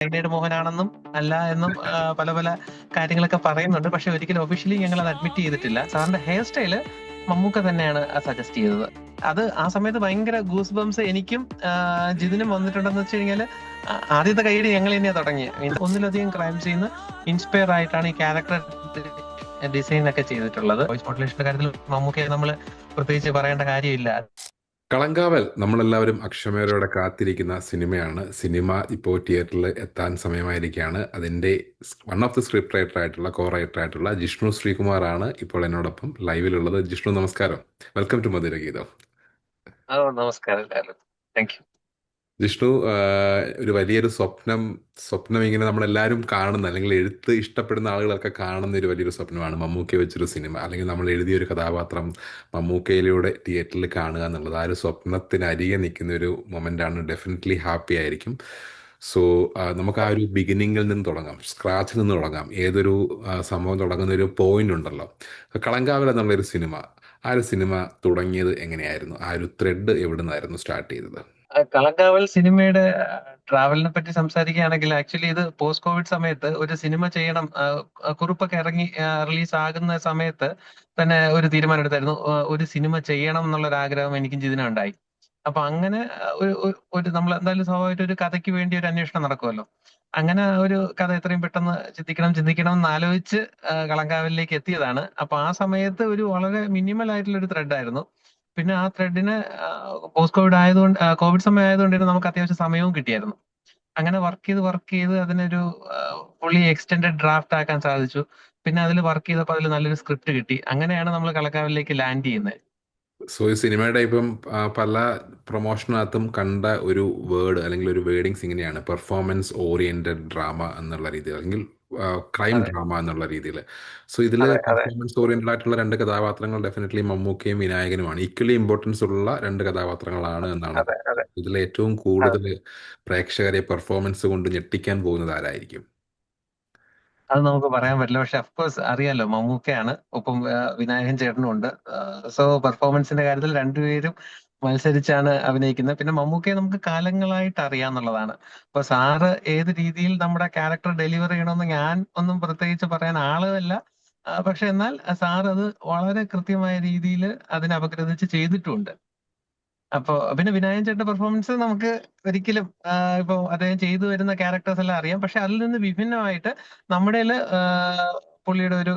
Cyanide മോഹനാണെന്നും അല്ല എന്നും പല പല കാര്യങ്ങളൊക്കെ പറയുന്നുണ്ട്. പക്ഷെ ഒരിക്കലും ഒഫീഷ്യലി ഞങ്ങൾ അത് അഡ്മിറ്റ് ചെയ്തിട്ടില്ല. സാറിന്റെ ഹെയർ സ്റ്റൈല് മമ്മൂക്ക തന്നെയാണ് സജസ്റ്റ് ചെയ്തത്. അത് ആ സമയത്ത് ഭയങ്കര ഗൂസ് ബംസ് എനിക്കും ജിതിനും വന്നിട്ടുണ്ടെന്ന് വെച്ച് കഴിഞ്ഞാൽ ആദ്യത്തെ കൈയ്യടി ഞങ്ങൾ തന്നെയാണ് തുടങ്ങിയത്. മീൻസ് ഒന്നിലധികം ക്രൈം ചെയ്യുന്ന ഇൻസ്പയർ ആയിട്ടാണ് ഈ ക്യാരക്ടർ ഡിസൈൻ ഒക്കെ ചെയ്തിട്ടുള്ളത്. വോയിസ് മോഡുലേഷന്റെ കാര്യത്തിൽ മമ്മൂക്കയെ നമ്മൾ പ്രത്യേകിച്ച് പറയേണ്ട കാര്യമില്ല. കളങ്കാവൽ നമ്മളെല്ലാവരും അക്ഷമയോടെ കാത്തിരിക്കുന്ന സിനിമയാണ്. സിനിമ ഇപ്പോൾ തിയേറ്ററിൽ എത്താൻ സമയമായിരിക്കുകയാണ്. അതിൻ്റെ one of the script writer ആയിട്ടുള്ള റൈറ്റർ ആയിട്ടുള്ള ജിഷ്ണു ശ്രീകുമാറാണ് ഇപ്പോൾ എന്നോടൊപ്പം ലൈവിലുള്ളത്. ജിഷ്ണു, നമസ്കാരം. Welcome to മധുരഗീതം. നമസ്കാരം. Thank you. ജിഷ്ണു, ഒരു വലിയൊരു സ്വപ്നം ഇങ്ങനെ നമ്മളെല്ലാവരും കാണുന്ന, അല്ലെങ്കിൽ എഴുത്ത് ഇഷ്ടപ്പെടുന്ന ആളുകളൊക്കെ കാണുന്ന ഒരു വലിയൊരു സ്വപ്നമാണ് മമ്മൂക്കയെ വെച്ചൊരു സിനിമ, അല്ലെങ്കിൽ നമ്മൾ എഴുതിയൊരു കഥാപാത്രം മമ്മൂക്കയിലൂടെ തിയേറ്ററിൽ കാണുക എന്നുള്ളത്. ആ ഒരു സ്വപ്നത്തിനരികെ നിൽക്കുന്ന ഒരു മൊമെൻ്റാണ്. ഡെഫിനറ്റ്ലി ഹാപ്പി ആയിരിക്കും. സോ നമുക്ക് ആ ഒരു ബിഗിനിങ്ങിൽ നിന്ന് തുടങ്ങാം, സ്ക്രാച്ചിൽ നിന്ന് തുടങ്ങാം. ഏതൊരു സംഭവം തുടങ്ങുന്ന ഒരു പോയിന്റ് ഉണ്ടല്ലോ. കളങ്കാവൽ എന്നുള്ളൊരു സിനിമ, ആ ഒരു സിനിമ തുടങ്ങിയത് എങ്ങനെയായിരുന്നു? ആ ഒരു ത്രെഡ് എവിടെ നിന്നായിരുന്നു സ്റ്റാർട്ട് ചെയ്തത്? കളങ്കാവൽ സിനിമയുടെ ട്രാവലിനെ പറ്റി സംസാരിക്കുകയാണെങ്കിൽ ആക്ച്വലി ഇത് പോസ്റ്റ് കോവിഡ് സമയത്ത് ഒരു സിനിമ ചെയ്യണം, കുറിപ്പൊക്കെ ഇറങ്ങി റിലീസ് ആകുന്ന സമയത്ത് തന്നെ ഒരു തീരുമാനം എടുത്തായിരുന്നു. ഒരു സിനിമ ചെയ്യണം എന്നുള്ള ഒരു ആഗ്രഹം എനിക്കും ജിതിനുണ്ടായി. അപ്പൊ അങ്ങനെ ഒരു നമ്മൾ എന്തായാലും സ്വാഭാവികമായിട്ട് ഒരു കഥയ്ക്ക് വേണ്ടി ഒരു അന്വേഷണം നടക്കുമല്ലോ. അങ്ങനെ ഒരു കഥ എത്രയും പെട്ടെന്ന് ചിന്തിക്കണം എന്ന് ആലോചിച്ച് കളങ്കാവലിലേക്ക് എത്തിയതാണ്. അപ്പൊ ആ സമയത്ത് ഒരു വളരെ മിനിമൽ ആയിട്ടുള്ള ഒരു ത്രെഡ് ആയിരുന്നു. പിന്നെ ആ ത്രെഡിന് പോസ്റ്റ് കോവിഡ് ആയതുകൊണ്ട്, കോവിഡ് സമയം ആയതുകൊണ്ട് തന്നെ നമുക്ക് അത്യാവശ്യം സമയവും കിട്ടിയായിരുന്നു. അങ്ങനെ വർക്ക് ചെയ്ത് അതിനൊരു ഫുള്ളി എക്സ്റ്റെൻഡഡ് ഡ്രാഫ്റ്റ് ആക്കാൻ സാധിച്ചു. പിന്നെ അതിൽ വർക്ക് ചെയ്തപ്പോൾ അതിൽ നല്ലൊരു സ്ക്രിപ്റ്റ് കിട്ടി. അങ്ങനെയാണ് നമ്മൾ കളക്കാവിലേക്ക് ലാൻഡ് ചെയ്യുന്നത്. സോ ഈ സിനിമയുടെ ഇപ്പം പല പ്രൊമോഷനകത്തും കണ്ട ഒരു വേർഡ് അല്ലെങ്കിൽ ഒരു വേർഡിങ്സ് ഇങ്ങനെയാണ്: പെർഫോമൻസ് ഓറിയന്റഡ് ഡ്രാമ എന്നുള്ള രീതിയിൽ, അല്ലെങ്കിൽ ക്രൈം അതെ ഡ്രാമ എന്നുള്ള രീതിയിൽ. സോ ഇതിൽ അതെ അതെ പെർഫോമൻസ് ഓറിയന്റഡ് ആയിട്ടുള്ള രണ്ട് കഥാപാത്രങ്ങൾ ഡെഫിനറ്റ്ലി മമ്മൂക്കയും വിനായകനുമാണ്. ഈക്വലി ഇമ്പോർട്ടൻസ് ഉള്ള രണ്ട് കഥാപാത്രങ്ങളാണ് എന്നാണ് അതെ തോന്നുന്നത്. അതെ ഇതിൽ ഏറ്റവും അതെ. കൂടുതൽ പ്രേക്ഷകരെ പെർഫോമൻസ് കൊണ്ട് ഞെട്ടിക്കാൻ പോകുന്നത് ആരായിരിക്കും? അത് നമുക്ക് പറയാൻ പറ്റില്ല. പക്ഷെ അഫ്കോഴ്സ് അറിയാലോ, മമ്മൂക്കയാണ്. ഒപ്പം വിനായകൻ ചേട്ടനും ഉണ്ട്. സോ പെർഫോമൻസിന്റെ കാര്യത്തിൽ രണ്ടുപേരും മത്സരിച്ചാണ് അഭിനയിക്കുന്നത്. പിന്നെ മമ്മൂക്കയെ നമുക്ക് കാലങ്ങളായിട്ട് അറിയാന്നുള്ളതാണ്. അപ്പൊ സാറ് ഏത് രീതിയിൽ നമ്മുടെ ക്യാരക്ടർ ഡെലിവർ ചെയ്യണമെന്ന് ഞാൻ ഒന്നും പ്രത്യേകിച്ച് പറയാൻ ആളല്ല. പക്ഷെ എന്നാൽ സാർ അത് വളരെ കൃത്യമായ രീതിയിൽ അതിനെ അപഗ്രഥിച്ച് ചെയ്തിട്ടുമുണ്ട്. അപ്പൊ പിന്നെ വിനായകൻ ചേട്ടന്റെ പെർഫോമൻസ് നമുക്ക് ഒരിക്കലും ഇപ്പൊ അദ്ദേഹം ചെയ്തു വരുന്ന ക്യാരക്ടേഴ്സ് എല്ലാം അറിയാം. പക്ഷെ അതിൽ നിന്ന് വിഭിന്നമായിട്ട് നമ്മുടെ പുള്ളിയുടെ ഒരു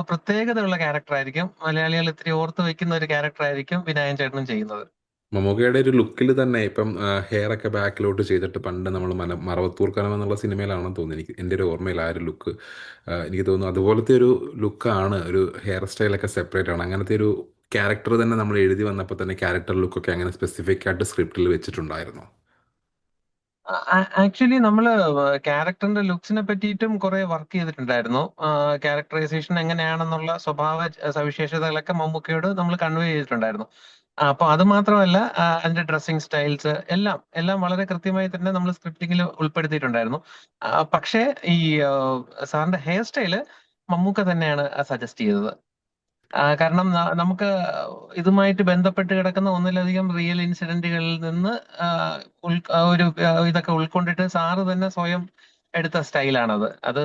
പ്രത്യേകതയുള്ള ക്യാരക്ടർ ആയിരിക്കും. മലയാളികൾ ഇത്തിരി ഓർത്ത് വെക്കുന്ന ഒരു ക്യാരക്ടർ ആയിരിക്കും വിനായകൻ ചേട്ടനും ചെയ്യുന്നത്. മമ്മൂക്കയുടെ ഒരു ലുക്കിൽ തന്നെ ഇപ്പം ഹെയർ ഒക്കെ ബാക്കിലോട്ട് ചെയ്തിട്ട്, പണ്ട് നമ്മൾ മറവത്തൂർ കനം എന്നുള്ള സിനിമയിലാണെന്ന് തോന്നുന്നു, എനിക്ക് എൻ്റെ ഒരു ഓർമ്മയിൽ ആ ഒരു ലുക്ക് എനിക്ക് തോന്നുന്നു അതുപോലത്തെ ഒരു ലുക്കാണ്. ഒരു ഹെയർ സ്റ്റൈലൊക്കെ സെപ്പറേറ്റ് ആണ്. അങ്ങനത്തെ ഒരു ക്യാരക്ടർ തന്നെ നമ്മൾ എഴുതി വന്നപ്പോൾ തന്നെ ക്യാരക്ടർ ലുക്കൊക്കെ അങ്ങനെ സ്പെസിഫിക് ആയിട്ട് സ്ക്രിപ്റ്റിൽ വെച്ചിട്ടുണ്ടായിരുന്നു. ആക്ച്വലി നമ്മള് ക്യാരക്ടറിന്റെ ലുക്സിനെ പറ്റിയിട്ടും കുറെ വർക്ക് ചെയ്തിട്ടുണ്ടായിരുന്നു. ക്യാരക്ടറൈസേഷൻ എങ്ങനെയാണെന്നുള്ള സ്വഭാവ സവിശേഷതകളൊക്കെ മമ്മൂക്കയോട് നമ്മൾ കൺവേ ചെയ്തിട്ടുണ്ടായിരുന്നു. അപ്പൊ അത് മാത്രമല്ല, അതിന്റെ ഡ്രസ്സിങ് സ്റ്റൈൽസ് എല്ലാം എല്ലാം വളരെ കൃത്യമായി തന്നെ നമ്മൾ സ്ക്രിപ്റ്റിംഗിൽ ഉൾപ്പെടുത്തിയിട്ടുണ്ടായിരുന്നു. പക്ഷേ ഈ സാറിന്റെ ഹെയർ സ്റ്റൈല് മമ്മൂക്ക തന്നെയാണ് സജസ്റ്റ് ചെയ്തത്. കാരണം നമുക്ക് ഇതുമായിട്ട് ബന്ധപ്പെട്ട് കിടക്കുന്ന ഒന്നിലധികം റിയൽ ഇൻസിഡന്റുകളിൽ നിന്ന് ഒരു ഇതൊക്കെ ഉൾക്കൊണ്ടിട്ട് സാറ് തന്നെ സ്വയം എടുത്ത സ്റ്റൈലാണത്. അത്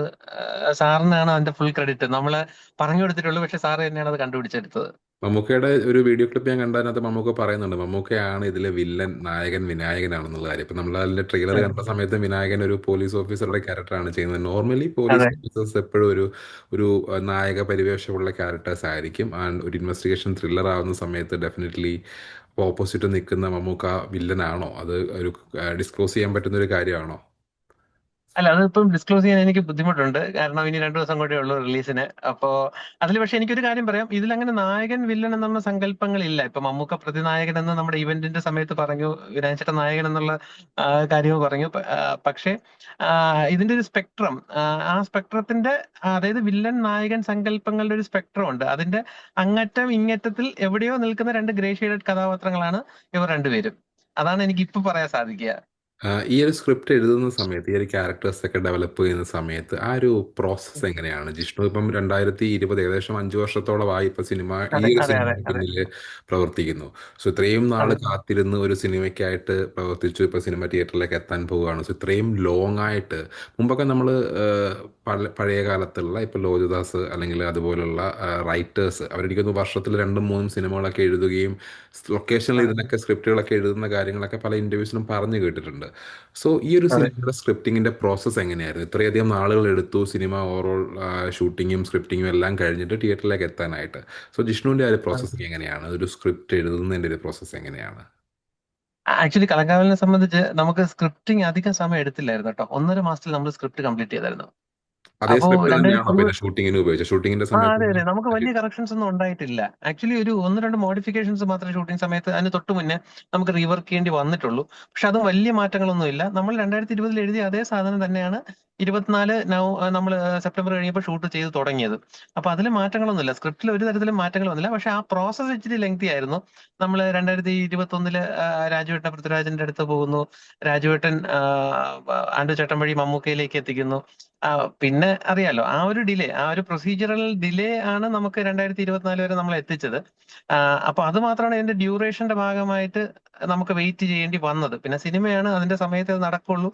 സാറിനാണ് അതിന്റെ ഫുൾ ക്രെഡിറ്റ്. നമ്മള് പറഞ്ഞു കൊടുത്തിട്ടുള്ളൂ, പക്ഷെ സാറ് തന്നെയാണ് അത് കണ്ടുപിടിച്ചെടുത്തത്. മമ്മൂക്കയുടെ ഒരു വീഡിയോ ക്ലിപ്പ് ഞാൻ കണ്ടതിനകത്ത് മമ്മൂക്ക പറയുന്നുണ്ട് മമ്മൂക്കയാണ് ഇതിലെ വില്ലൻ, നായകൻ വിനായകനാണെന്നുള്ള കാര്യം. ഇപ്പം നമ്മൾ അതിന്റെ ട്രെയിലർ കണ്ട സമയത്ത് വിനായകൻ ഒരു പോലീസ് ഓഫീസറുടെ ക്യാരക്ടറാണ് ചെയ്യുന്നത്. നോർമലി പോലീസ് അതെ. ഓഫീസേഴ്സ് എപ്പോഴും ഒരു നായക പരിവേഷമുള്ള ക്യാരക്ടേഴ്സ് ആയിരിക്കും. ആൻഡ് ഒരു ഇൻവെസ്റ്റിഗേഷൻ ത്രില്ലർ ആവുന്ന സമയത്ത് ഡെഫിനറ്റ്ലി ഓപ്പോസിറ്റ് നിൽക്കുന്ന മമ്മൂക്ക വില്ലനാണോ? അത് ഒരു ഡിസ്ക്ലോസ് ചെയ്യാൻ പറ്റുന്ന ഒരു കാര്യമാണോ? അല്ല, അതിപ്പം ഡിസ്ക്ലോസ് ചെയ്യാൻ എനിക്ക് ബുദ്ധിമുട്ടുണ്ട്. കാരണം ഇനി 2 ദിവസം കൂടെ ഉള്ളൂ റിലീസിന്. അപ്പോ അതിൽ പക്ഷെ എനിക്കൊരു കാര്യം പറയാം. ഇതിലങ്ങനെ നായകൻ വില്ലൻ എന്നുള്ള സങ്കല്പങ്ങളില്ല. ഇപ്പൊ മമ്മൂക്ക പ്രതിനായകൻ എന്ന് നമ്മുടെ ഇവന്റിന്റെ സമയത്ത് പറഞ്ഞു, വിനായകൻ നായകൻ എന്നുള്ള കാര്യവും പറഞ്ഞു. പക്ഷേ ഇതിന്റെ ഒരു സ്പെക്ട്രം, ആ സ്പെക്ട്രത്തിന്റെ, അതായത് വില്ലൻ നായകൻ സങ്കല്പങ്ങളുടെ ഒരു സ്പെക്ട്രം ഉണ്ട്. അതിന്റെ അങ്ങറ്റം ഇങ്ങറ്റത്തിൽ എവിടെയോ നിൽക്കുന്ന രണ്ട് ഗ്രേ ഷെയ്ഡഡ് കഥാപാത്രങ്ങളാണ് ഇവർ രണ്ടുപേരും. അതാണ് എനിക്ക് ഇപ്പൊ പറയാൻ സാധിക്കുക. ഈ ഒരു സ്ക്രിപ്റ്റ് എഴുതുന്ന സമയത്ത്, ഈ ഒരു ക്യാരക്ടേഴ്സ് ഒക്കെ ഡെവലപ്പ് ചെയ്യുന്ന സമയത്ത് ആ ഒരു പ്രോസസ്സ് എങ്ങനെയാണ്? ജിഷ്ണു ഇപ്പം 2020 ഏകദേശം 5 വർഷത്തോളമായി ഇപ്പൊ ഈ അതെ ഒരു അതെ അതെ സിനിമയുടെ അതെ പിന്നിൽ പ്രവർത്തിക്കുന്നു. സോ ഇത്രയും നാൾ അതെ കാത്തിരുന്ന് ഒരു സിനിമയ്ക്കായിട്ട് പ്രവർത്തിച്ചു, ഇപ്പൊ സിനിമ തിയേറ്ററിലേക്ക് എത്താൻ പോവുകയാണ്. സോ ഇത്രയും ലോങ് ആയിട്ട്, മുമ്പൊക്കെ നമ്മൾ പഴയ കാലത്തുള്ള ഇപ്പൊ ലോഹിതദാസ് അല്ലെങ്കിൽ അതുപോലുള്ള റൈറ്റേഴ്സ് അവരെനിക്കൊന്ന് വർഷത്തിൽ 2-3 സിനിമകളൊക്കെ എഴുതുകയും ലൊക്കേഷനിൽ അതെ ഇതിനൊക്കെ സ്ക്രിപ്റ്റുകളൊക്കെ എഴുതുന്ന കാര്യങ്ങളൊക്കെ പല ഇന്റർവ്യൂസിലും പറഞ്ഞു കേട്ടിട്ടുണ്ട്. സോ ഈ ഒരു അതെ. സിനിമയുടെ സ്ക്രിപ്റ്റിങ്ങിന്റെ പ്രോസസ്സ് എങ്ങനെയായിരുന്നു? ഇത്രയധികം നാളുകൾ എടുത്തു സിനിമ ഓവറോൾ ഷൂട്ടിങ്ങും സ്ക്രിപ്റ്റിങ്ങും എല്ലാം കഴിഞ്ഞിട്ട് തിയേറ്ററിലേക്ക് എത്താനായിട്ട്. സോ ജിഷ്ണുവിന്റെ ആ ഒരു പ്രോസസ്സിങ് എങ്ങനെയാണ്? ഒരു സ്ക്രിപ്റ്റ് എഴുതുന്നതിന്റെ ഒരു പ്രോസസ്സ് എങ്ങനെയാണ്? ആക്ച്വലി കലകാവലിനെ സംബന്ധിച്ച് നമുക്ക് സ്ക്രിപ്റ്റിംഗ് അധികം സമയം എടുത്തില്ലായിരുന്നു കേട്ടോ. 1.5 മാസത്തിൽ നമ്മൾ സ്ക്രിപ്റ്റ് കംപ്ലീറ്റ് ചെയ്തായിരുന്നു. അതേ അപ്പോ സ്ക്രിപ്റ്റ് തന്നെയാണോ 2020 പിന്നെ ഷൂട്ടിങ്ങിന് ഉപയോഗിച്ചത്? ഷൂട്ടിങ്ങിന്റെ അതെ സമയത്ത് അതെ, നമുക്ക് വലിയ കറക്ഷൻസ് ഒന്നും ഉണ്ടായിട്ടില്ല. ആക്ച്വലി ഒരു ഒന്ന് രണ്ട് മോഡിഫിക്കേഷൻസ് മാത്രമേ ഷൂട്ടിംഗ് സമയത്ത് അതിന് തൊട്ട് മുന്നേ നമുക്ക് റീവർക്ക് ചെയ്യേണ്ടി വന്നിട്ടുള്ളൂ. പക്ഷെ അതും വലിയ മാറ്റങ്ങളൊന്നും ഇല്ല. നമ്മൾ 2020 എഴുതിയ അതേ സാധനം തന്നെയാണ് 24 നമ്മൾ സെപ്റ്റംബർ കഴിഞ്ഞപ്പോൾ ഷൂട്ട് ചെയ്ത് തുടങ്ങിയത്. അപ്പൊ അതിൽ മാറ്റങ്ങളൊന്നുമില്ല, സ്ക്രിപ്റ്റിൽ ഒരു തരത്തിലും മാറ്റങ്ങൾ വന്നില്ല. പക്ഷെ ആ പ്രോസസ്സ് ഇച്ചിരി ലെങ്തി ആയിരുന്നു. നമ്മൾ 2021 രാജുവേട്ടൻ പൃഥ്വിരാജിന്റെ അടുത്ത് പോകുന്നു, രാജുവേട്ടൻ ആൻഡ്രു ചേട്ടൻ വഴി മമ്മൂക്കയിലേക്ക് എത്തിക്കുന്നു. ആ, പിന്നെ അറിയാലോ ആ ഒരു ഡിലേ, ആ ഒരു പ്രൊസീജിയറൽ ഡിലേ ആണ് നമുക്ക് 2024 വരെ നമ്മൾ എത്തിച്ചത്. അപ്പൊ അത് മാത്രമാണ് ഇതിന്റെ ഡ്യൂറേഷന്റെ ഭാഗമായിട്ട് നമുക്ക് വെയിറ്റ് ചെയ്യേണ്ടി വന്നത്. പിന്നെ സിനിമയാണ്, അതിന്റെ സമയത്ത് അത് നടക്കുള്ളൂ.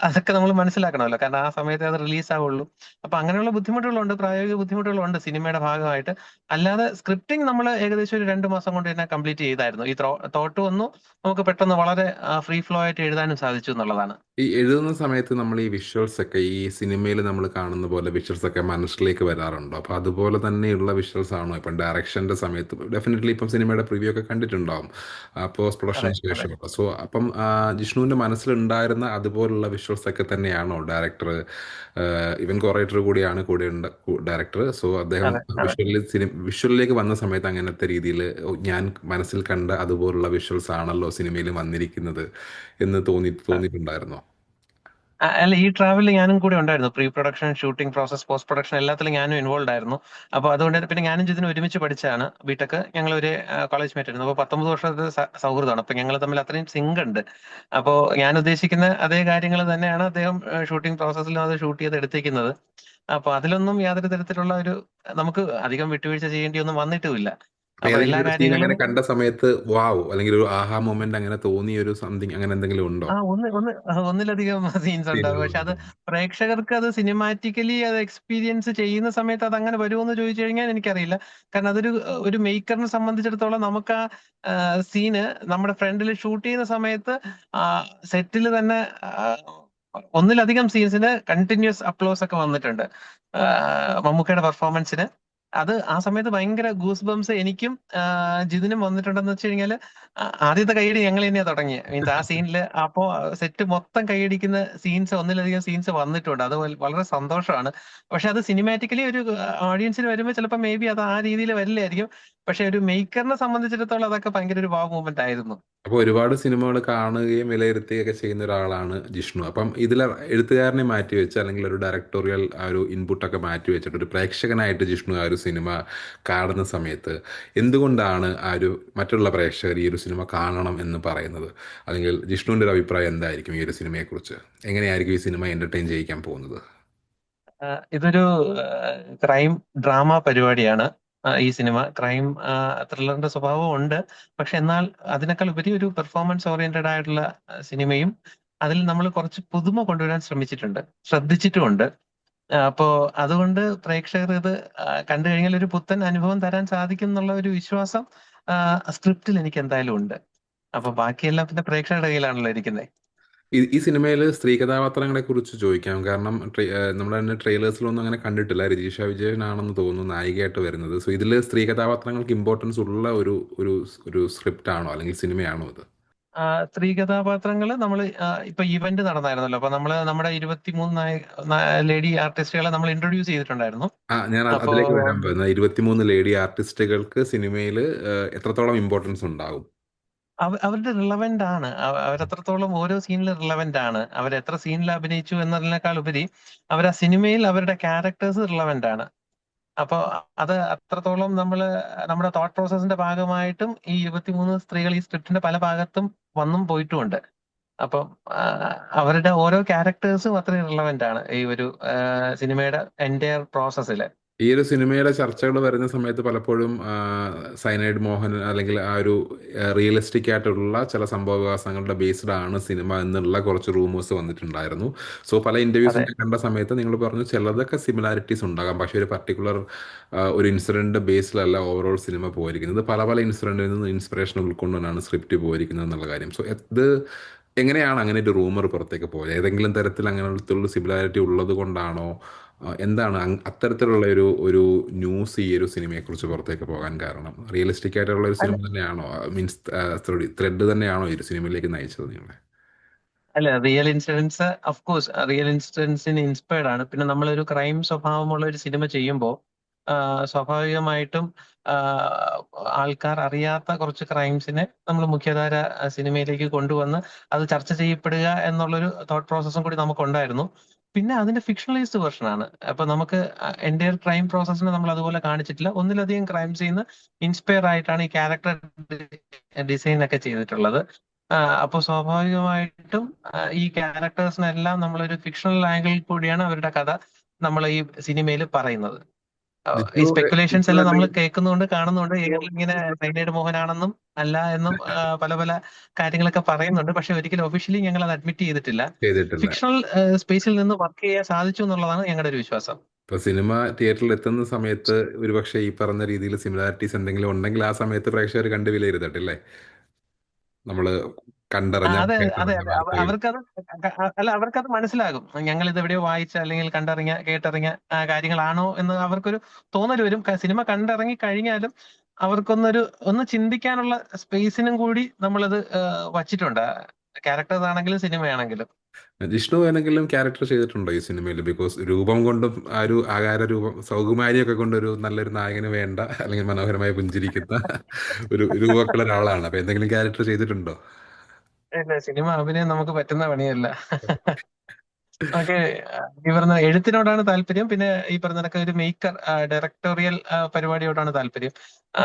അതൊക്കെ നമ്മൾ മനസ്സിലാക്കണമല്ലോ, കാരണം ആ സമയത്ത് അത് റിലീസ് ആവുള്ളൂ. അപ്പൊ അങ്ങനെയുള്ള ബുദ്ധിമുട്ടുകളുണ്ട്, പ്രായോഗിക ബുദ്ധിമുട്ടുകളുണ്ട് സിനിമയുടെ ഭാഗമായിട്ട്. അല്ലാതെ സ്ക്രിപ്റ്റിംഗ് നമ്മൾ ഏകദേശം ഒരു 2 മാസം കൊണ്ട് തന്നെ കംപ്ലീറ്റ് ചെയ്തായിരുന്നു. ഈ തോട്ട് വന്നു, നമുക്ക് പെട്ടെന്ന് വളരെ ഫ്രീ ഫ്ലോ ആയിട്ട് എഴുതാനും സാധിച്ചു എന്നുള്ളതാണ്. ഈ എഴുതുന്ന സമയത്ത് നമ്മൾ ഈ വിഷ്വൽസ് ഒക്കെ ഈ സിനിമയിൽ നമ്മൾ കാണുന്ന പോലെ വിഷ്വൽസ് ഒക്കെ മനസ്സിലേക്ക് വരാറുണ്ടോ? അപ്പോൾ അതുപോലെ തന്നെയുള്ള വിഷ്വൽസ് ആണോ ഇപ്പം ഡയറക്ഷൻ്റെ സമയത്ത്? ഡെഫിനറ്റ്ലി ഇപ്പം സിനിമയുടെ പ്രിവ്യൂ ഒക്കെ കണ്ടിട്ടുണ്ടാവും പോസ്റ്റ് അതെ പ്രൊഡക്ഷന് അതെ. ശേഷം. സോ അപ്പം ജിഷ്ണുവിൻ്റെ മനസ്സിലുണ്ടായിരുന്ന അതുപോലുള്ള വിഷ്വൽസ് ഒക്കെ തന്നെയാണോ ഡയറക്ടർ, ഇവൻ കൊറേറ്റർ കൂടിയാണ് കൂടെ ഉണ്ട് ഡയറക്ടർ. സോ അദ്ദേഹം അതെ അതെ. വിഷ്വലിലേക്ക് വന്ന സമയത്ത് അങ്ങനത്തെ രീതിയിൽ ഞാൻ മനസ്സിൽ കണ്ട അതുപോലുള്ള വിഷ്വൽസ് ആണല്ലോ സിനിമയിൽ വന്നിരിക്കുന്നത് എന്ന് തോന്നിയിട്ടുണ്ടായിരുന്നോ? അല്ല, ഈ ട്രാവലിൽ ഞാനും കൂടെ ഉണ്ടായിരുന്നു. Pre production, shooting process, post production എല്ലാത്തിലും ഞാനും ഇൻവോൾവ് ആയിരുന്നു. അപ്പൊ അതുകൊണ്ട് തന്നെ പിന്നെ ഞാനും ജിതിനും ഒരുമിച്ച് പഠിച്ചാണ് ബിടെക്. ഞങ്ങൾ ഒരു കോളേജ് മേറ്റ് ആയിരുന്നു. അപ്പൊ 19 വർഷത്തെ സൗഹൃദമാണ്. അപ്പൊ ഞങ്ങൾ തമ്മിൽ അത്രയും സിങ്ക് ഉണ്ട്. അപ്പോ ഞാൻ ഉദ്ദേശിക്കുന്ന അതേ കാര്യങ്ങൾ തന്നെയാണ് അദ്ദേഹം ഷൂട്ടിംഗ് പ്രോസസ്സിലും അത് ഷൂട്ട് ചെയ്ത് എടുത്തിരിക്കുന്നത്. അപ്പൊ അതിലൊന്നും യാതൊരു തരത്തിലുള്ള ഒരു നമുക്ക് അധികം വിട്ടുവീഴ്ച ചെയ്യേണ്ടിയൊന്നും വന്നിട്ടുമില്ല. അപ്പൊ അപ്പൊ എല്ലാ ഏതെങ്കിലും ഒരു സീൻ കാര്യങ്ങളും അങ്ങനെ കണ്ട സമയത്ത് വാവ് അല്ലെങ്കിൽ ഒരു ആഹാ മൊമെന്റ് അങ്ങനെ തോന്നിയ ഒരു സംതിങ് അങ്ങനെ എന്തെങ്കിലും ഉണ്ടോ? ഒന്നിലധികം സീൻസ് ഉണ്ടാവും. പക്ഷെ അത് സീനുകളുണ്ട്. പ്രേക്ഷകർക്ക് അത് സിനിമാറ്റിക്കലി അത് എക്സ്പീരിയൻസ് ചെയ്യുന്ന സമയത്ത് അത് അങ്ങനെ വരുമോ എന്ന് ചോദിച്ചു കഴിഞ്ഞാൽ എനിക്കറിയില്ല. കാരണം അതൊരു ഒരു മേക്കറിനെ സംബന്ധിച്ചിടത്തോളം നമുക്ക് ആ സീന് നമ്മുടെ ഫ്രണ്ടിൽ ഷൂട്ട് ചെയ്യുന്ന സമയത്ത് സെറ്റിൽ തന്നെ ആ, ഒന്നിലധികം സീൻസിന് കണ്ടിന്യൂസ് അപ്ലോസ് ഒക്കെ വന്നിട്ടുണ്ട് മമ്മൂക്കയുടെ പെർഫോമൻസിന്. അത് ആ സമയത്ത് ഭയങ്കര ഗൂസ് ബംസ് എനിക്കും ജിതിനും വന്നിട്ടുണ്ടെന്ന് വെച്ച് കഴിഞ്ഞാൽ ആദ്യത്തെ കൈയടി ഞങ്ങൾ തന്നെയാ തുടങ്ങിയത്. മീൻസ് ആ സീനില് അപ്പോ സെറ്റ് മൊത്തം കൈയടിക്കുന്ന സീൻസ്, ഒന്നിലധികം സീൻസ് വന്നിട്ടുണ്ട്. അത് വളരെ സന്തോഷമാണ്. പക്ഷെ അത് സിനിമാറ്റിക്കലി ഒരു ഓഡിയൻസിന് വരുമ്പോൾ ചിലപ്പോൾ മേ ബി അത് ആ രീതിയിൽ വരില്ലായിരിക്കും. പക്ഷെ ഒരു മേക്കറിനെ സംബന്ധിച്ചിടത്തോളം അതൊക്കെ ഭയങ്കര ഒരു വാവ് മൂവ്മെന്റ് ആയിരുന്നു. അപ്പോൾ ഒരുപാട് സിനിമകൾ കാണുകയും വിലയിരുത്തുകയൊക്കെ ചെയ്യുന്ന ഒരാളാണ് ജിഷ്ണു. അപ്പം ഇതിൽ എഴുത്തുകാരനെ മാറ്റി വെച്ച് അല്ലെങ്കിൽ ഒരു ഡയറക്ടോറിയൽ ആ ഒരു ഇൻപുട്ടൊക്കെ മാറ്റി വെച്ചിട്ട് ഒരു പ്രേക്ഷകനായിട്ട് ജിഷ്ണു ആ ഒരു സിനിമ കാണുന്ന സമയത്ത് എന്തുകൊണ്ടാണ് ആ ഒരു മറ്റുള്ള പ്രേക്ഷകർ ഈ ഒരു സിനിമ കാണണം എന്ന് പറയുന്നത്? അല്ലെങ്കിൽ ജിഷ്ണുവിൻ്റെ ഒരു അഭിപ്രായം എന്തായിരിക്കും ഈ ഒരു സിനിമയെക്കുറിച്ച്? എങ്ങനെയായിരിക്കും ഈ സിനിമ എൻ്റർടൈൻ ചെയ്യിക്കാൻ പോകുന്നത്? ഇതൊരു ക്രൈം ഡ്രാമ പരിപാടിയാണ്. ഈ സിനിമ ക്രൈം ത്രില്ലറിന്റെ സ്വഭാവം ഉണ്ട്. പക്ഷെ എന്നാൽ അതിനേക്കാൾ ഉപരി ഒരു പെർഫോമൻസ് ഓറിയന്റഡ് ആയിട്ടുള്ള സിനിമയും, അതിൽ നമ്മൾ കുറച്ച് പുതുമ കൊണ്ടുവരാൻ ശ്രമിച്ചിട്ടുണ്ട്, ശ്രദ്ധിച്ചിട്ടുമുണ്ട്. അപ്പോ അതുകൊണ്ട് പ്രേക്ഷകർ ഇത് കണ്ടു കഴിഞ്ഞാൽ ഒരു പുത്തൻ അനുഭവം തരാൻ സാധിക്കും എന്നുള്ള ഒരു വിശ്വാസം സ്ക്രിപ്റ്റിൽ എനിക്ക് എന്തായാലും ഉണ്ട്. അപ്പൊ ബാക്കിയെല്ലാം പിന്നെ പ്രേക്ഷകരുടെ കയ്യിലാണല്ലോ ഇരിക്കുന്നത്. ഈ സിനിമയിൽ സ്ത്രീ കഥാപാത്രങ്ങളെ കുറിച്ച് ചോദിക്കാം. കാരണം നമ്മൾ തന്നെ ട്രെയിലേഴ്സിലൊന്നും അങ്ങനെ കണ്ടിട്ടില്ല. രജിഷ വിജയനാണെന്ന് തോന്നുന്നു നായികയായിട്ട് വരുന്നത്. സോ ഇതിൽ സ്ത്രീ കഥാപാത്രങ്ങൾക്ക് ഇമ്പോർട്ടൻസ് ഉള്ള ഒരു ഒരു ഒരു സ്ക്രിപ്റ്റ് ആണോ അല്ലെങ്കിൽ സിനിമയാണോ ഇത്? സ്ത്രീ കഥാപാത്രങ്ങള് നമ്മൾ ഇപ്പൊ ഇവന്റ് നടന്നായിരുന്നല്ലോ. അപ്പൊ നമ്മള് നമ്മുടെ 23 ലേഡി ആർട്ടിസ്റ്റുകളെ നമ്മൾ ഇൻട്രൊഡ്യൂസ് ചെയ്തിട്ടുണ്ടായിരുന്നു. ഞാൻ അപ്പോ അതിലേക്ക് വരാൻ പോകുന്നത് 23 ലേഡി ആർട്ടിസ്റ്റുകൾക്ക് സിനിമയിൽ എത്രത്തോളം ഇമ്പോർട്ടൻസ് ഉണ്ടാകും? അവരുടെ റിലവന്റ് ആണ്. അവരെത്രത്തോളം ഓരോ സീനിൽ റിലവന്റ് ആണ്, അവർ എത്ര സീനിൽ അഭിനയിച്ചു എന്നതിനേക്കാൾ ഉപരി അവർ ആ സിനിമയിൽ അവരുടെ ക്യാരക്ടേഴ്സ് റിലവന്റ് ആണ്. അപ്പൊ അത് അത്രത്തോളം നമ്മള് നമ്മുടെ തോട്ട് പ്രോസസ്സിന്റെ ഭാഗമായിട്ടും ഈ 23 സ്ത്രീകൾ ഈ സ്ക്രിപ്റ്റിന്റെ പല ഭാഗത്തും വന്നും പോയിട്ടുമുണ്ട്. അപ്പം ആ, അവരുടെ ഓരോ ക്യാരക്ടേഴ്സും അത്രയും റിലവന്റ് ആണ് ഈ ഒരു സിനിമയുടെ എൻറ്റയർ പ്രോസസ്സിൽ. ഈ ഒരു സിനിമയുടെ ചർച്ചകൾ വരുന്ന സമയത്ത് പലപ്പോഴും സൈനൈഡ് മോഹൻ അല്ലെങ്കിൽ ആ ഒരു റിയലിസ്റ്റിക് ആയിട്ടുള്ള ചില സംഭവവികാസങ്ങളുടെ ബേസ്ഡ് ആണ് സിനിമ എന്നുള്ള കുറച്ച് റൂമേഴ്സ് വന്നിട്ടുണ്ടായിരുന്നു. സോ പല ഇന്റർവ്യൂസും അതെ. ഞാൻ കണ്ട സമയത്ത് നിങ്ങൾ പറഞ്ഞു ചിലതൊക്കെ സിമിലാരിറ്റീസ് ഉണ്ടാകാം, പക്ഷേ ഒരു പർട്ടിക്കുലർ ഒരു ഇൻസിഡന്റ് ബേസിലല്ല ഓവറോൾ സിനിമ പോയിരിക്കുന്നത്. പല പല ഇൻസിഡന്റിൽ നിന്ന് ഇൻസ്പിറേഷൻ ഉൾക്കൊണ്ടാണ് സ്ക്രിപ്റ്റ് പോയിരിക്കുന്നത് എന്നുള്ള കാര്യം. സോ ഇത് എങ്ങനെയാണ് അങ്ങനെ ഒരു റൂമർ പുറത്തേക്ക് പോയത്? ഏതെങ്കിലും തരത്തിൽ അങ്ങനത്തുള്ള സിമിലാരിറ്റി ഉള്ളത് കൊണ്ടാണോ? എന്താണ് അത്തരത്തിലുള്ള ഒരു ഒരു ന്യൂസ് ഈ ഒരു സിനിമയെക്കുറിച്ച് പുറത്തേക്ക് പോകാൻ കാരണം? റിയലിസ്റ്റിക് ആയിട്ടുള്ള ഒരു അല്ല സിനിമ തന്നെയാണോ, മീൻസ് ത്രെഡ് തന്നെയാണോ ഈ ഒരു സിനിമയിലേക്ക് നയിച്ചത് നിങ്ങളെ? അല്ല, real incidents of course real ഇൻസിഡൻസിന് ഇൻസ്പയർഡ് ആണ്. പിന്നെ നമ്മളൊരു ക്രൈം സ്വഭാവമുള്ള ഒരു സിനിമ ചെയ്യുമ്പോൾ സ്വാഭാവികമായിട്ടും ആ, ആൾക്കാർ അറിയാത്ത കുറച്ച് ക്രൈംസിനെ നമ്മൾ മുഖ്യധാര സിനിമയിലേക്ക് കൊണ്ടുവന്ന് അത് ചർച്ച ചെയ്യപ്പെടുക എന്നുള്ളൊരു തോട്ട് പ്രോസസ്സും കൂടി നമുക്കുണ്ടായിരുന്നു. പിന്നെ അതിന്റെ ഫിക്ഷണലൈസ്ഡ് വെർഷനാണ്. അപ്പൊ നമുക്ക് എന്റെ ക്രൈം പ്രോസസ്സിനെ നമ്മൾ അതുപോലെ കാണിച്ചിട്ടില്ല. ഒന്നിലധികം ക്രൈംസിൽ നിന്ന് ഇൻസ്പയർ ആയിട്ടാണ് ഈ ക്യാരക്ടർ ഡിസൈൻ ഒക്കെ ചെയ്തിട്ടുള്ളത്. അപ്പൊ സ്വാഭാവികമായിട്ടും ഈ ക്യാരക്ടേഴ്സിനെല്ലാം നമ്മളൊരു ഫിക്ഷണൽ ആംഗിളിൽ കൂടിയാണ് അവരുടെ കഥ നമ്മൾ ഈ സിനിമയിൽ പറയുന്നത്. ഈ ജിഷ്ണു സ്പെക്കുലേഷൻസ് ജിഷ്ണു എല്ലാം നമ്മൾ എന്തെങ്കിലും കേൾക്കുന്നുണ്ട്, കാണുന്നുണ്ട്. ഏതെങ്കിലും ഇങ്ങനെ സൈനൈഡ് മോഹനാണെന്നും അല്ല എന്നും പല പല കാര്യങ്ങളൊക്കെ പറയുന്നുണ്ട്. പക്ഷെ ഒരിക്കലും ഒഫീഷ്യലി ഞങ്ങൾ അത് അഡ്മിറ്റ് ചെയ്തിട്ടില്ല. ചെയ്തിട്ടില്ല? ഫിക്ഷണൽ സ്പേസിൽ നിന്ന് വർക്ക് ചെയ്യാൻ സാധിച്ചു എന്നുള്ളതാണ് ഞങ്ങളുടെ ഒരു വിശ്വാസം. ഇപ്പൊ സിനിമ തിയേറ്ററിൽ എത്തുന്ന സമയത്ത് ഒരുപക്ഷെ ഈ പറഞ്ഞ രീതിയിൽ സിമിലാരിറ്റീസ് എന്തെങ്കിലും ഉണ്ടെങ്കിൽ ആ സമയത്ത് പ്രേക്ഷകർ കണ്ട് വിലയിരുത്തട്ടില്ലേ? നമ്മള് കണ്ടറിഞ്ഞ അതെ അതെ കേട്ടറിഞ്ഞ അതെ വാർത്തകൾ. അവർക്കത് അല്ല, അവർക്കത് മനസ്സിലാകും. ഞങ്ങൾ ഇത് എവിടെയോ വായിച്ച അല്ലെങ്കിൽ കണ്ടറിഞ്ഞ കേട്ടറിഞ്ഞ കാര്യങ്ങളാണോ എന്ന് അവർക്കൊരു തോന്നൽ വരും. സിനിമ കണ്ടിറങ്ങി കഴിഞ്ഞാലും അവർക്കൊന്നൊരു ഒന്ന് ചിന്തിക്കാനുള്ള സ്പേസിനും കൂടി നമ്മളത് വച്ചിട്ടുണ്ട്. ക്യാരക്ടേഴ്സ് ആണെങ്കിലും സിനിമയാണെങ്കിലും. ജിഷ്ണു ഏതെങ്കിലും ക്യാരക്ടർ ചെയ്തിട്ടുണ്ടോ ഈ സിനിമയിൽ? ബിക്കോസ് രൂപം കൊണ്ടും ആ ഒരു ആകാര രൂപം സൗകുമാരിയൊക്കെ കൊണ്ടൊരു നല്ലൊരു നായകന് വേണ്ട, അല്ലെങ്കിൽ മനോഹരമായി പുഞ്ചിരിക്കുന്ന ഒരു രൂപമൊക്കെയുള്ള ഒരാളാണ്. അപ്പൊ എന്തെങ്കിലും ക്യാരക്ടർ ചെയ്തിട്ടുണ്ടോ? ഇല്ല, സിനിമ അഭിനയം നമുക്ക് പറ്റുന്ന പണിയല്ല. നമുക്ക് ഈ പറഞ്ഞ എഴുത്തിനോടാണ് താല്പര്യം. പിന്നെ ഈ പറഞ്ഞ കണക്ക് ഒരു മേക്കർ ഡയറക്ടോറിയൽ പരിപാടിയോടാണ് താല്പര്യം. ആ,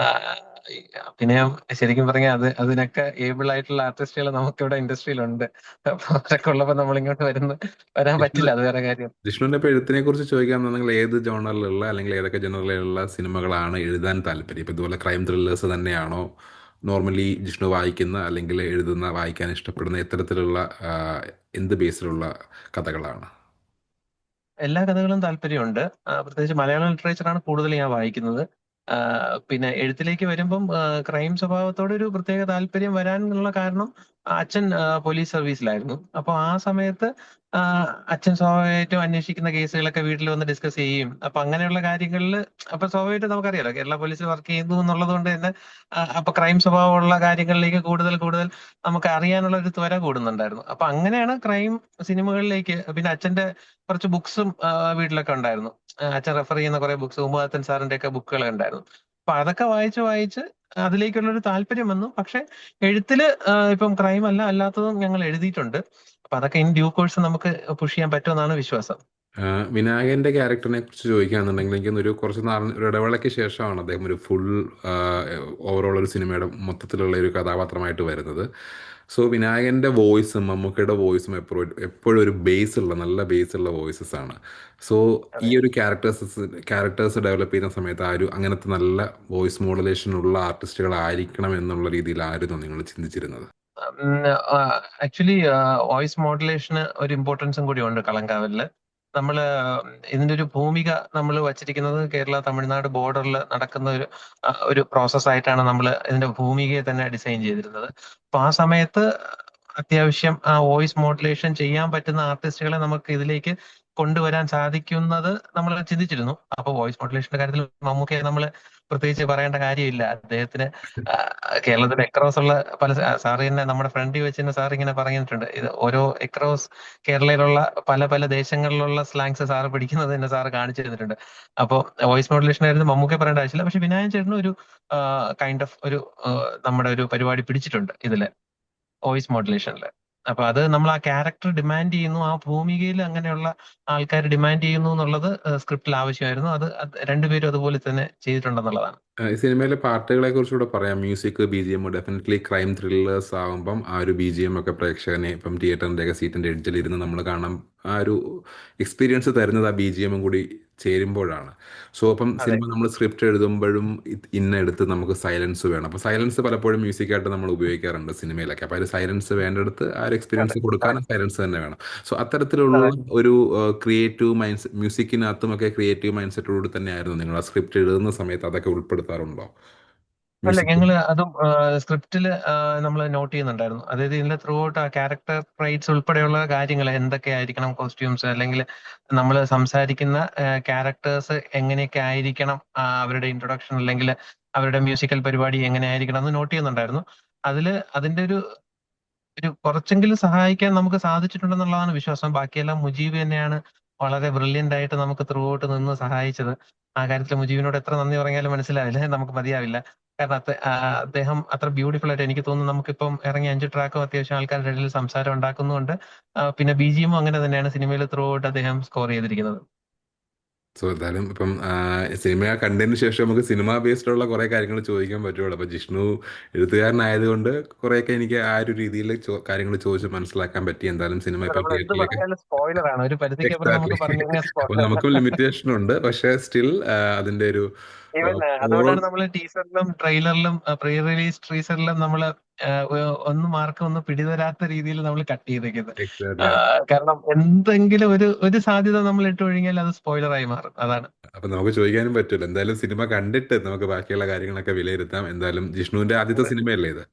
ഈ അഭിനയം ശരിക്കും പറഞ്ഞാൽ അതിനൊക്കെ ഏബിൾ ആയിട്ടുള്ള ആർട്ടിസ്റ്റുകൾ നമുക്കിവിടെ ഇൻഡസ്ട്രിയിലുണ്ട്. അപ്പൊ അവരൊക്കെ ഉള്ളപ്പോ നമ്മൾ ഇങ്ങോട്ട് വരാൻ ജിഷ്ണു പറ്റില്ല, അത് വേറെ കാര്യം. ജിഷ്ണുവിന്റെ ഇപ്പൊ എഴുത്തിനെ കുറിച്ച് ചോദിക്കുകയാണെന്നുണ്ടെങ്കിൽ ഏത് ജോണറിലുള്ള അല്ലെങ്കിൽ ഏതൊക്കെ ജോണറിലുള്ള സിനിമകളാണ് എഴുതാൻ താല്പര്യം? ഇപ്പൊ ഇതുപോലെ ക്രൈം ത്രില്ലേഴ്സ് തന്നെയാണോ നോർമലി ജിഷ്ണു വായിക്കുന്ന അല്ലെങ്കിൽ എഴുതുന്ന, വായിക്കാൻ ഇഷ്ടപ്പെടുന്ന ഇത്തരത്തിലുള്ള എന്ത് ബേസിലുള്ള കഥകളാണ്? എല്ലാ കഥകളും താല്പര്യമുണ്ട്. പ്രത്യേകിച്ച് മലയാളം ലിറ്ററേച്ചറാണ് കൂടുതൽ ഞാൻ വായിക്കുന്നത്. ആ, പിന്നെ എഴുത്തിലേക്ക് വരുമ്പം ക്രൈം സ്വഭാവത്തോട് ഒരു പ്രത്യേക താല്പര്യം വരാനുള്ള കാരണം അച്ഛൻ പോലീസ് സർവീസിലായിരുന്നു. അപ്പൊ ആ സമയത്ത് ആ, അച്ഛൻ സ്വാഭാവികമായിട്ടും അന്വേഷിക്കുന്ന കേസുകളൊക്കെ വീട്ടിൽ വന്ന് ഡിസ്കസ് ചെയ്യും. അപ്പൊ അങ്ങനെയുള്ള കാര്യങ്ങളിൽ അപ്പൊ സ്വാഭാവികമായിട്ടും നമുക്കറിയാലോ കേരള പോലീസിൽ വർക്ക് ചെയ്യുന്നു എന്നുള്ളത് കൊണ്ട് തന്നെ അപ്പൊ ക്രൈം സ്വഭാവമുള്ള കാര്യങ്ങളിലേക്ക് കൂടുതൽ കൂടുതൽ നമുക്ക് അറിയാനുള്ള ഒരു ത്വര കൂടുന്നുണ്ടായിരുന്നു. അപ്പൊ അങ്ങനെയാണ് ക്രൈം സിനിമകളിലേക്ക്. പിന്നെ അച്ഛന്റെ കുറച്ച് ബുക്സും വീട്ടിലൊക്കെ ഉണ്ടായിരുന്നു. അച്ഛൻ റെഫർ ചെയ്യുന്ന കുറെ ബുക്സ്, ഉമ്മദത്തൻ സാറിന്റെ ഒക്കെ ബുക്കുകൾ ഉണ്ടായിരുന്നു. അപ്പൊ അതൊക്കെ വായിച്ച് വായിച്ച് അതിലേക്കുള്ള ഒരു താല്പര്യം വന്നു. പക്ഷെ എഴുത്തില് ഇപ്പം ക്രൈം അല്ല അല്ലാത്തതും ഞങ്ങൾ എഴുതിയിട്ടുണ്ട്. അപ്പൊ അതൊക്കെ ഇൻ ഡ്യൂ കോഴ്സ് നമുക്ക് പുഷ് ചെയ്യാൻ പറ്റുമെന്നാണ് വിശ്വാസം. വിനായകന്റെ ക്യാരക്ടറിനെ കുറിച്ച് ചോദിക്കുകയാണെന്നുണ്ടെങ്കിൽ എനിക്ക് തോന്നുന്നു ഒരു കുറച്ച് നാൾ ഒരു ഇടവേളയ്ക്ക് ശേഷമാണ് അദ്ദേഹം ഒരു ഫുൾ ഓവറോൾ ഒരു സിനിമയുടെ മൊത്തത്തിലുള്ള ഒരു കഥാപാത്രമായിട്ട് വരുന്നത്. സോ വിനായകന്റെ വോയിസും മമ്മൂക്കയുടെ വോയിസും എപ്പോഴും എപ്പോഴും ഒരു ബേസ് ഉള്ള നല്ല ബേസ് ഉള്ള വോയിസസ് ആണ്. സോ ഈ അതെ. ഒരു ക്യാരക്ടേഴ്സ് ഡെവലപ്പ് ചെയ്യുന്ന സമയത്ത് ആ ഒരു അങ്ങനത്തെ നല്ല വോയിസ് മോഡുലേഷൻ ഉള്ള ആർട്ടിസ്റ്റുകളായിരിക്കണം എന്നുള്ള രീതിയിലായിരുന്നു നിങ്ങൾ ചിന്തിച്ചിരുന്നത്? ആക്ച്വലി വോയിസ് മോഡുലേഷന് ഒരു ഇമ്പോർട്ടൻസും കൂടി ഉണ്ട് കളങ്കാവലില്. നമ്മള് ഇതിന്റെ ഒരു ഭൂമിക നമ്മൾ വച്ചിരിക്കുന്നത് കേരള തമിഴ്നാട് ബോർഡറിൽ നടക്കുന്ന ഒരു പ്രോസസ് ആയിട്ടാണ് നമ്മൾ ഇതിന്റെ ഭൂമികയെ തന്നെ ഡിസൈൻ ചെയ്തിരുന്നത്. അപ്പൊ ആ സമയത്ത് അത്യാവശ്യം ആ വോയിസ് മോഡുലേഷൻ ചെയ്യാൻ പറ്റുന്ന ആർട്ടിസ്റ്റുകളെ നമുക്ക് ഇതിലേക്ക് കൊണ്ടുവരാൻ സാധിക്കുന്നത് നമ്മൾ ചിന്തിച്ചിരുന്നു. അപ്പൊ വോയിസ് മോഡുലേഷന്റെ കാര്യത്തിൽ മമ്മൂക്കയെ നമ്മൾ പ്രത്യേകിച്ച് പറയേണ്ട കാര്യമില്ല. അദ്ദേഹത്തിന് കേരളത്തിൽ എക്രോസ് ഉള്ള പല സാറ് തന്നെ നമ്മുടെ ഫ്രണ്ടിൽ വെച്ച് തന്നെ സാർ ഇങ്ങനെ പറഞ്ഞിട്ടുണ്ട്. ഇത് ഓരോ എക്രോസ് കേരളയിലുള്ള പല പല ദേശങ്ങളിലുള്ള സ്ലാങ്സ് സാറ് പഠിക്കുന്നത് തന്നെ സാറ് കാണിച്ചു തന്നിട്ടുണ്ട്. അപ്പോൾ വോയിസ് മോഡുലേഷൻ ആയിരുന്നു മമ്മൂക്കെ പറയേണ്ട ആവശ്യമില്ല. പക്ഷെ വിനായകൻ ചേട്ടനും ഒരു കൈൻഡ് ഓഫ് ഒരു നമ്മുടെ ഒരു പരിപാടി പിടിച്ചിട്ടുണ്ട് ഇതില് വോയിസ് മോഡുലേഷനിൽ. അപ്പൊ അത് നമ്മൾ ആ ക്യാരക്ടർ ഡിമാൻഡ് ചെയ്യുന്നു, ആ ഭൂമികയിൽ അങ്ങനെയുള്ള ആൾക്കാർ ഡിമാൻഡ് ചെയ്യുന്നു എന്നുള്ളത് സ്ക്രിപ്റ്റിൽ ആവശ്യമായിരുന്നു. അത് രണ്ടുപേരും അതുപോലെ തന്നെ ചെയ്തിട്ടുണ്ടെന്നുള്ളതാണ്. ഈ സിനിമയിലെ പാട്ടുകളെ കുറിച്ചുകൂടെ പറയാം. Music, B G M, definitely crime thrillers ആകുമ്പം ആ ഒരു ബി ജി എം ഒക്കെ പ്രേക്ഷകനെ ഇപ്പം തിയേറ്ററിൻ്റെ ഒക്കെ സീറ്റിൻ്റെ എഡ്ജിലിരുന്ന് നമ്മൾ കാണാം, ആ ഒരു എക്സ്പീരിയൻസ് തരുന്നത് ആ ബി ജി എമ്മും കൂടി ചേരുമ്പോഴാണ്. സോ അപ്പം അതെ. സിനിമ നമ്മൾ സ്ക്രിപ്റ്റ് എഴുതുമ്പോഴും ഇന്നെടുത്ത് നമുക്ക് സൈലൻസ് വേണം. അപ്പോൾ സൈലൻസ് പലപ്പോഴും മ്യൂസിക്കായിട്ട് നമ്മൾ ഉപയോഗിക്കാറുണ്ട് സിനിമയിലൊക്കെ. അപ്പോൾ ഒരു സൈലൻസ് വേണ്ടടുത്ത് ആ ഒരു അതെ. എക്സ്പീരിയൻസ് കൊടുക്കാൻ കറക്റ്റ്. സൈലൻസ് തന്നെ വേണം. സോ അത്തരത്തിലുള്ള അതെ. ഒരു ക്രിയേറ്റീവ് മൈൻഡ് മ്യൂസിക്കിനകത്തുമൊക്കെ ക്രിയേറ്റീവ് മൈൻഡ് സെറ്റോട് തന്നെയായിരുന്നു നിങ്ങൾ ആ സ്ക്രിപ്റ്റ് എഴുതുന്ന സമയത്ത് അതൊക്കെ ഉൾപ്പെടുത്താറുണ്ടോ? അല്ല, മ്യൂസിക്. ഞങ്ങള് അതും സ്ക്രിപ്റ്റിൽ നമ്മൾ നോട്ട് ചെയ്യുന്നുണ്ടായിരുന്നു. അതായത് ഇതിന്റെ ത്രൂ ഔട്ട് ആ ക്യാരക്ടർ ട്രൈറ്റ്സ് ഉൾപ്പെടെയുള്ള കാര്യങ്ങൾ എന്തൊക്കെയായിരിക്കണം, കോസ്റ്റ്യൂംസ് അല്ലെങ്കിൽ നമ്മൾ സംസാരിക്കുന്ന ക്യാരക്ടേഴ്സ് എങ്ങനെയൊക്കെ ആയിരിക്കണം, അവരുടെ ഇൻട്രൊഡക്ഷൻ അല്ലെങ്കിൽ അവരുടെ മ്യൂസിക്കൽ പരിപാടി എങ്ങനെ ആയിരിക്കണം എന്ന് നോട്ട് ചെയ്യുന്നുണ്ടായിരുന്നു. അതില് അതിന്റെ ഒരു കുറച്ചെങ്കിലും സഹായിക്കാൻ നമുക്ക് സാധിച്ചിട്ടുണ്ടെന്നുള്ളതാണ് വിശ്വാസം. ബാക്കിയെല്ലാം മുജീബ് തന്നെയാണ് വളരെ ബ്രില്യന്റ് ആയിട്ട് നമുക്ക് ത്രൂ ഔട്ട് നിന്ന് സഹായിച്ചത്. ആ കാര്യത്തിൽ മുജീബിനോട് എത്ര നന്ദി പറഞ്ഞാലും മനസ്സിലാവില്ല, നമുക്ക് മതിയാവില്ല. കാരണം അദ്ദേഹം അത്ര ബ്യൂട്ടിഫുൾ ആയിട്ട്, എനിക്ക് തോന്നുന്നു നമുക്കിപ്പം ഇറങ്ങിയ 5 ട്രാക്കും അത്യാവശ്യം ആൾക്കാരുടെ ഇടയിൽ സംസാരം ഉണ്ടാക്കുന്നുണ്ട്. പിന്നെ ബിജിഎമ്മും അങ്ങനെ തന്നെയാണ് സിനിമയിൽ ത്രൂ ഔട്ട് അദ്ദേഹം സ്കോർ ചെയ്തിരിക്കുന്നത്. സോ എന്തായാലും ഇപ്പം സിനിമ കണ്ടതിന് ശേഷം നമുക്ക് സിനിമ ബേസ്ഡ് ഉള്ള കുറേ കാര്യങ്ങൾ ചോദിക്കാൻ പറ്റുള്ളൂ. അപ്പോൾ ജിഷ്ണു എഴുത്തുകാരനായതുകൊണ്ട് കുറേയൊക്കെ എനിക്ക് ആ ഒരു രീതിയിൽ കാര്യങ്ങൾ ചോദിച്ച് മനസ്സിലാക്കാൻ പറ്റി. എന്തായാലും സിനിമ ഇപ്പം നമ്മൾ എന്ത് തിയേറ്ററിലേക്ക്. പറഞ്ഞാലും സ്പോയിലർ ആണ്, ഒരു പരിധിക്കപ്പുറം എക്സാക്ട്ലി. നമുക്ക് പറഞ്ഞു കഴിഞ്ഞാൽ അപ്പോൾ സ്പോയിലർ. നമുക്കും ലിമിറ്റേഷൻ ഉണ്ട്, പക്ഷേ സ്റ്റിൽ അതിൻ്റെ ഒരു ഈവൻ ഓൾ. അതുകൊണ്ടാണ് നമ്മൾ ടീസറിലും ട്രെയിലറിലും പ്രീ റിലീസ് ടീസറിലും നമ്മൾ ഒന്ന് മാർക്ക് ഒന്ന് പിടിതരാത്ത രീതിയിൽ നമ്മൾ കട്ട് ചെയ്തേക്കുന്നത്. എക്സാക്ട്ലി. കാരണം എന്തെങ്കിലും ഒരു സാധ്യത നമ്മൾ ഇട്ട് ഒഴുകിയാൽ അത് സ്പോയിലറായി മാറും. അതാണ്. അപ്പൊ നമുക്ക് ചോദിക്കാനും പറ്റില്ല. എന്തായാലും സിനിമ കണ്ടിട്ട് നമുക്ക് ബാക്കിയുള്ള കാര്യങ്ങളൊക്കെ വിലയിരുത്താം. എന്തായാലും ജിഷ്ണുവിന്റെ ആദ്യത്തെ അതെ. സിനിമയല്ലേ ഇത്?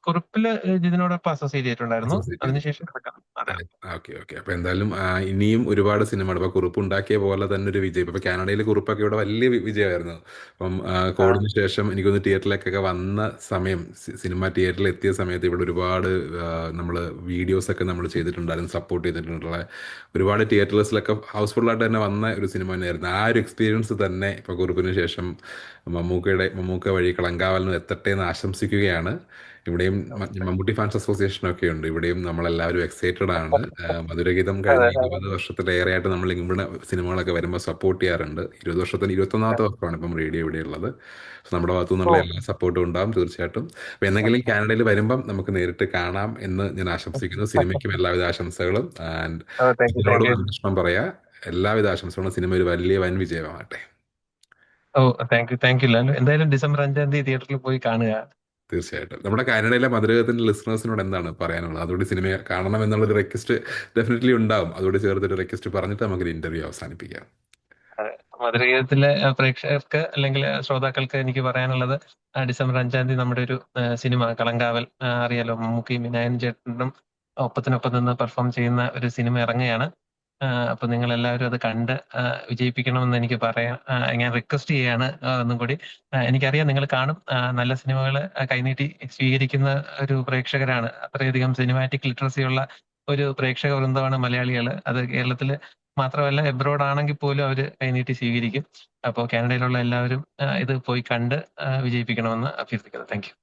കുറിപ്പില് ജിതിനോടൊപ്പം അസോസിയേറ്റ് ചെയ്തിട്ടുണ്ടായിരുന്നു. അസോസിയേറ്റ് അതിനുശേഷം ചെയ്തിട്ടുണ്ട്. കിടക്കാം. അതെ. Okay okay. അപ്പൊ എന്തായാലും ഇനിയും ഒരുപാട് സിനിമകൾ ഇപ്പൊ കുറുപ്പ് ഉണ്ടാക്കിയ പോലെ തന്നെ ഒരു വിജയം. ഇപ്പൊ കാനഡയിൽ കുറുപ്പൊക്കെ ഇവിടെ വലിയ വിജയമായിരുന്നു. അപ്പം ആ, കോവിഡിന് ശേഷം എനിക്കൊന്ന് തിയേറ്ററിലേക്കൊക്കെ വന്ന സമയം, സിനിമ തിയേറ്ററിൽ എത്തിയ സമയത്ത് ഇവിടെ ഒരുപാട് നമ്മൾ വീഡിയോസ് ഒക്കെ നമ്മൾ ചെയ്തിട്ടുണ്ടായിരുന്നു, സപ്പോർട്ട് ചെയ്തിട്ടുള്ള ഒരുപാട് തിയേറ്റേഴ്സിലൊക്കെ ഹൗസ്ഫുള്ളായിട്ട് തന്നെ വന്ന ഒരു സിനിമ തന്നെയായിരുന്നു. ആ ഒരു എക്സ്പീരിയൻസ് തന്നെ ഇപ്പൊ കുറുപ്പിന് ശേഷം മമ്മൂക്ക വഴി കളങ്കാവലിന് എത്തട്ടെ എന്ന് ആശംസിക്കുകയാണ്. ഇവിടെയും മമ്മൂട്ടി ഫാൻസ് അസോസിയേഷൻ ഒക്കെ ഉണ്ട്. ഇവിടെയും നമ്മളെല്ലാവരും എക്സൈറ്റഡ് ആണ്. മധുരഗീതം കഴിഞ്ഞ അതെ. 20 വർഷത്തിലേറെയായിട്ട് നമ്മൾ ഇവിടെ സിനിമകളൊക്കെ വരുമ്പോൾ സപ്പോർട്ട് ചെയ്യാറുണ്ട്. 20 വർഷത്തിന് 21ാമത്തെ വർഷമാണ് ഇപ്പം റേഡിയോ ഇവിടെ ഉള്ളത്. സോ നമ്മുടെ ഭാഗത്തു ഓ. നിന്നുള്ള എല്ലാ സപ്പോർട്ടും ഉണ്ടാവും തീർച്ചയായിട്ടും. അപ്പോൾ എന്തെങ്കിലും കാനഡയിൽ വരുമ്പം നമുക്ക് നേരിട്ട് കാണാം എന്ന് ഞാൻ ആശംസിക്കുന്നു. സിനിമയ്ക്കും എല്ലാവിധ ആശംസകളും. ആൻഡ് താങ്ക് യു, താങ്ക് ഇതിനോടും യു. അന്വേഷണം പറയാ, എല്ലാവിധ ആശംസകളും. സിനിമ ഒരു വലിയ വൻ വിജയമാകട്ടെ. ഓ, താങ്ക് യു ലാലു. എന്തായാലും ഡിസംബർ 5-ാം തീയതി തിയേറ്ററിൽ പോയി കാണുക. തീർച്ചയായിട്ടും. നമ്മുടെ കാനഡയിലെ മധുരകത്തിന്റെ ലിസണേഴ്സിനോട് എന്താണ് പറയാനുള്ളത്? അതുകൊണ്ട് സിനിമ കാണണം എന്നുള്ളൊരു റിക്വസ്റ്റ് ഡെഫിനറ്റ്ലി ഉണ്ടാവും. അതോട് ചേർത്തൊരു റിക്വസ്റ്റ് പറഞ്ഞിട്ട് നമുക്കൊരു ഇന്റർവ്യൂ അവസാനിപ്പിക്കാം. അതെ. മധുരഗീതത്തിലെ പ്രേക്ഷകർക്ക് അല്ലെങ്കിൽ ശ്രോതാക്കൾക്ക് എനിക്ക് പറയാനുള്ളത്, ഡിസംബർ 5-ാം തീയതി നമ്മുടെ ഒരു സിനിമ കളങ്കാവൽ, അറിയാലോ, മമ്മൂക്കയും വിനായകൻ ചേട്ടനും ഒപ്പത്തിനൊപ്പം നിന്ന് പെർഫോം ചെയ്യുന്ന ഒരു സിനിമ ഇറങ്ങുകയാണ്. അപ്പൊ നിങ്ങൾ എല്ലാവരും അത് കണ്ട് വിജയിപ്പിക്കണമെന്ന് എനിക്ക് പറയാം. ഞാൻ റിക്വസ്റ്റ് ചെയ്യാണ് ഒന്നും കൂടി. എനിക്കറിയാം നിങ്ങൾ കാണും. നല്ല സിനിമകൾ കൈനീട്ടി സ്വീകരിക്കുന്ന ഒരു പ്രേക്ഷകരാണ്. അത്രയധികം സിനിമാറ്റിക് ലിറ്ററസി ഉള്ള ഒരു പ്രേക്ഷക വൃന്ദമാണ് മലയാളികൾ. അത് കേരളത്തിൽ മാത്രമല്ല, എബ്രോഡ് ആണെങ്കിൽ പോലും അവർ കൈനീട്ടി സ്വീകരിക്കും. അപ്പോൾ കാനഡയിലുള്ള എല്ലാവരും ഇത് പോയി കണ്ട് വിജയിപ്പിക്കണമെന്ന് അഭ്യർത്ഥിക്കുന്നു. Thank you.